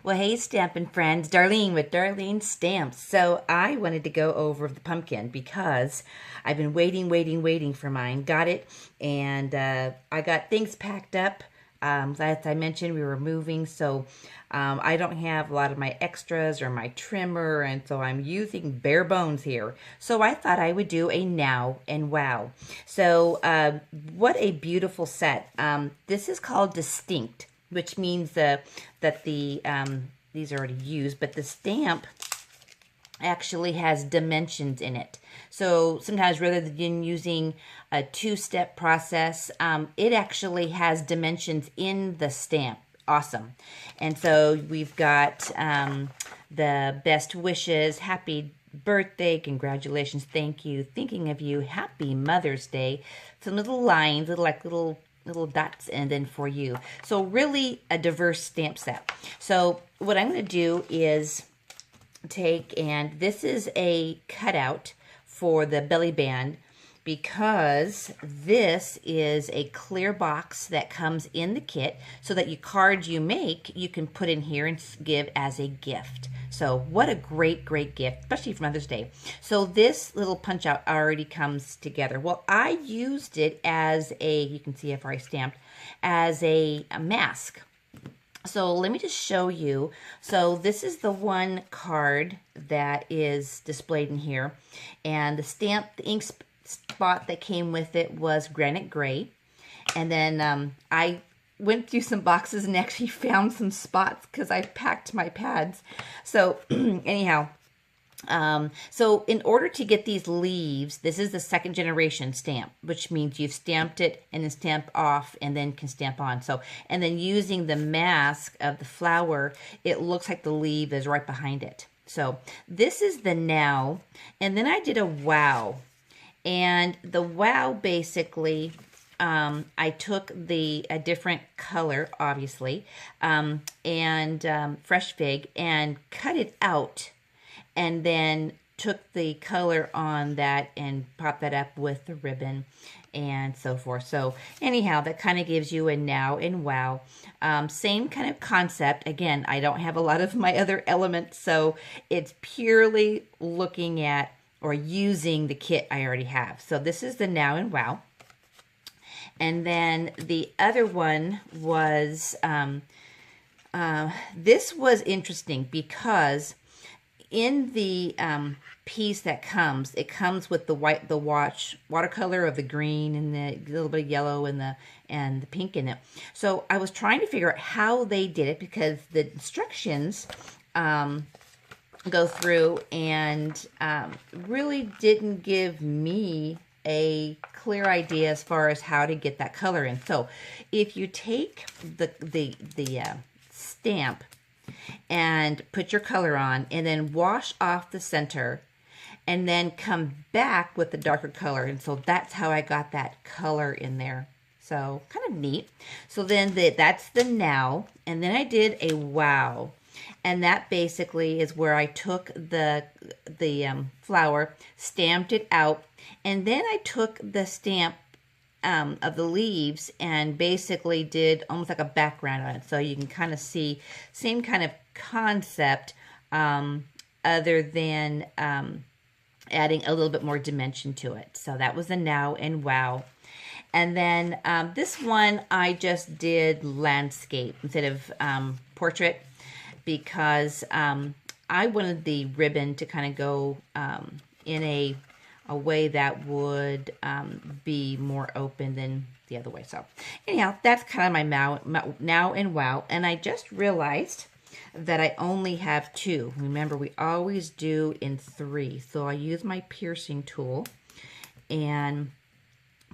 Well, hey, stamping friends, Darlene with Darlene Stamps. So I wanted to go over the pumpkin because I've been waiting for mine. Got it, and I got things packed up. As I mentioned, we were moving, so I don't have a lot of my extras or my trimmer, and so I'm using bare bones here. So I thought I would do a now and wow. So what a beautiful set. This is called Distinct, which means that these are already used, but the stamp actually has dimensions in it. So sometimes rather than using a two-step process, it actually has dimensions in the stamp. Awesome. And so we've got the best wishes, happy birthday, congratulations, thank you, thinking of you, happy Mother's Day. Some little lines, little dots, and then for you. So really a diverse stamp set. So what I'm going to do is and this is a cutout for the belly band, because this is a clear box that comes in the kit so that your cards you make, you can put in here and give as a gift. So what a great gift, especially for Mother's Day. So this little punch out already comes together. Well, I used it as you can see if I stamped, as a mask. So let me just show you. So this is the one card that is displayed in here. And the ink spot that came with it was granite gray. And then I went through some boxes and actually found some spots because I packed my pads. So anyhow, so in order to get these leaves, this is the second generation stamp, which means you've stamped it and then stamp off and then can stamp on. So, and then using the mask of the flower, it looks like the leaf is right behind it. So this is the now, and then I did a wow. And the wow basically, I took a different color, obviously, and fresh fig, and cut it out, and then took the color on that and popped that up with the ribbon and so forth. So anyhow, that kind of gives you a now and wow. Same kind of concept. Again, I don't have a lot of my other elements, so it's purely looking at or using the kit I already have. So this is the now and wow. And then the other one was, this was interesting because in the piece that it comes with the watercolor of the green and the little bit of yellow and the pink in it. So I was trying to figure out how they did it, because the instructions go through and really didn't give me a clear idea as far as how to get that color in. So if you take the stamp and put your color on and then wash off the center and then come back with the darker color, and so that's how I got that color in there. So kind of neat. So then that's the now, and then I did a wow. And that basically is where I took the flower, stamped it out, and then I took the stamp of the leaves and basically did almost like a background on it. So you can kind of see same kind of concept, other than adding a little bit more dimension to it. So that was the now and wow. And then this one I just did landscape instead of portrait, because I wanted the ribbon to kind of go in a way that would be more open than the other way. So anyhow, that's kind of my now and wow. And I just realized that I only have two. Remember, we always do in three. So I use my piercing tool and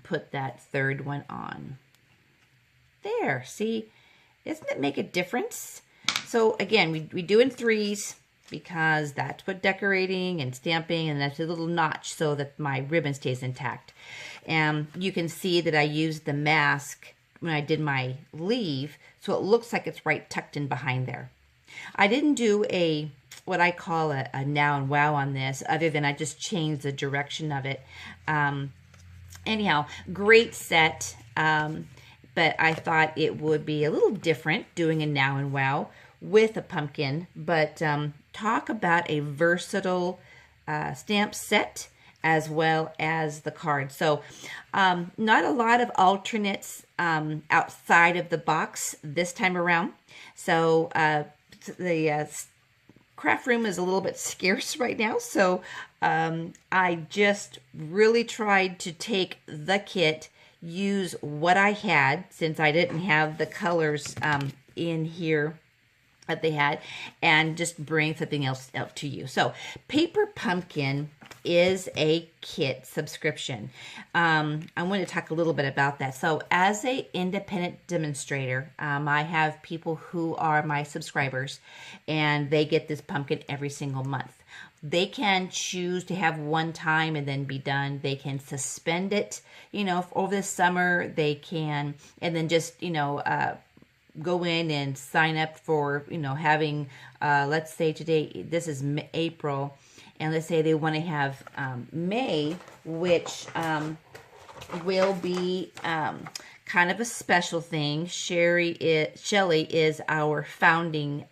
put that third one on. There, see, doesn't it make a difference? So again, we do in threes because that's what decorating and stamping, and that's a little notch so that my ribbon stays intact. And you can see that I used the mask when I did my leaf, so it looks like it's right tucked in behind there. I didn't do what I call a now and wow on this, other than I just changed the direction of it. Anyhow, great set. but I thought it would be a little different doing a Now and Wow with a pumpkin. But talk about a versatile stamp set as well as the card. So not a lot of alternates outside of the box this time around. So the craft room is a little bit scarce right now. So I just really tried to take the kit, use what I had since I didn't have the colors in here that they had, and just bring something else out to you. So Paper Pumpkin is a kit subscription. I want to talk a little bit about that. So as a independent demonstrator, I have people who are my subscribers, and they get this pumpkin every single month. They can choose to have one time and then be done. They can suspend it, you know, over the summer. They can, and then just, you know, go in and sign up for, you know, having, let's say today, this is April, and let's say they want to have May, which will be kind of a special thing. Shelly is our founding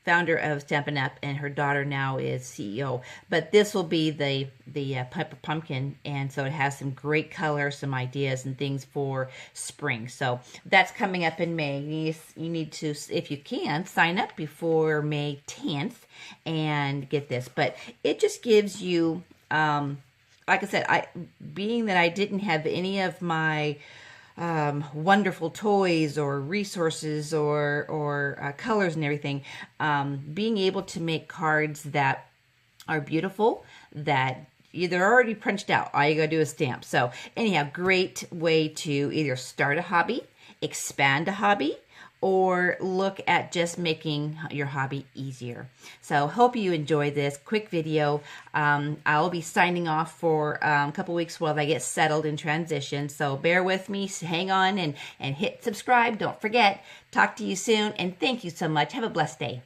founder of Stampin' Up, and her daughter now is CEO. But this will be the Paper Pumpkin, and so it has some great colors, some ideas and things for spring. So that's coming up in May. You need to, if you can, sign up before May 10th and get this. But it just gives you, like I said, being that I didn't have any of my wonderful toys or resources or colors and everything, being able to make cards that are beautiful, that they're already punched out. All you gotta do is stamp. So anyhow, great way to either start a hobby, expand a hobby, or look at just making your hobby easier. So hope you enjoy this quick video. I'll be signing off for a couple weeks while I get settled in transition. So bear with me, hang on, and hit subscribe. Don't forget. Talk to you soon, and thank you so much. Have a blessed day.